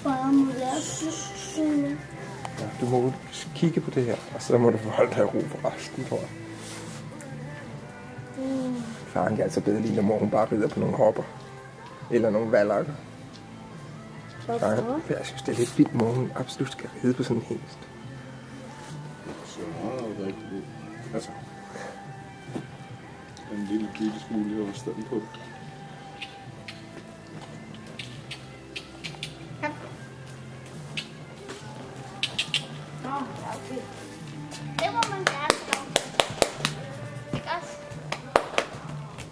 far må være sådan. Ja, du må kigge på det her, og så må du forholde dig i ro for resten, tror jeg. Faren kan altså bedre lide, når morgen bare rider på nogle hopper. Eller nogle valakker. Hvorfor? Jeg synes, det er lidt vildt, morgen absolut skal ride på sådan en hest. Så meget rigtigt. Altså, en lille bitte smule over stedet på. Nå, ja, okay. Det må man gerne slå. Ikke også?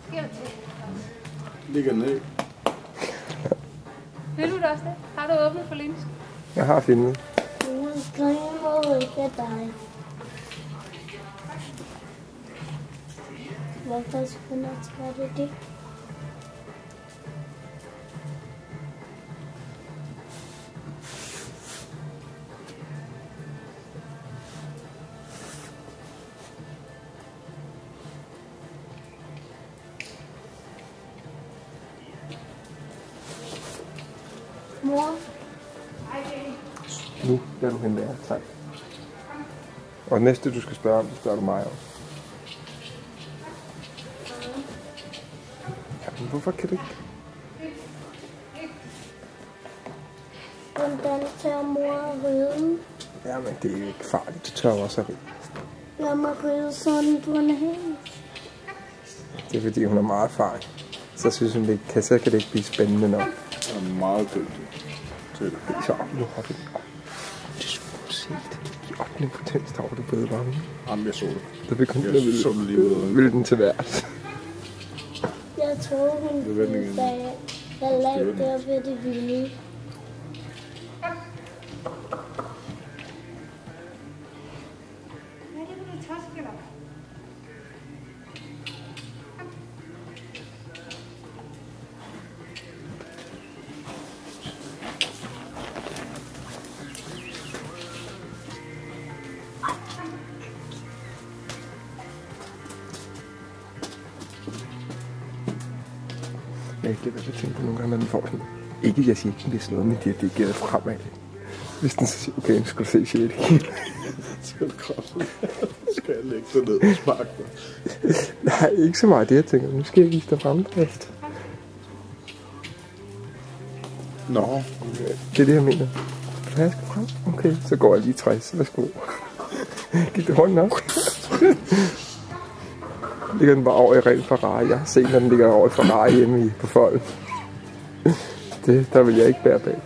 Skal du til? Ligger ned. Vil du det også det? Har du åbnet for linsen? Jeg har filmet. Du skriver ikke af dig. Hvorfor skulle man gøre det? Mor? Nu skal du hente jer. Tak. Og næste du skal spørge om, det spørger du mig om. Jamen, hvorfor kan du ikke? Hvordan tager mor riden? Jamen, det er ikke farligt. Du tør også at ride. Lad mig ride sådan på en hest. Det er fordi, hun er meget erfaring. Så synes hun, så kan det ikke blive spændende nok. Jeg er meget dygtig til det. Så nu har vi op. Du skulle se det. I 8. potens, der var du blevet varme. Jamen, jeg så det. Der begyndte Jeg så det lige ud. ville den til værs. Jeg tror, hun Det var den igen. sagde, jeg lagde der ved det vilde. Jeg kan ikke tænke på nogle gange, når den får sådan. Ikke, jeg siger ikke, den bliver slået, men de har dirigeret fremad. Hvis den så siger, okay, nu skal du se shit. Skal du komme? Skal jeg lægge dig ned og sparke dig? Nej, ikke så meget det, jeg tænker. Nu skal jeg vise dig fremdrift. Nå. Det er det, jeg mener. Flaske frem. Okay, så går jeg lige 60. Værsgo. Giv det hånden op. Ligger den bare over i ren Ferrari. Jeg har set, når den ligger over i Ferrari hjemme på folden. Det, der vil jeg ikke bære bag.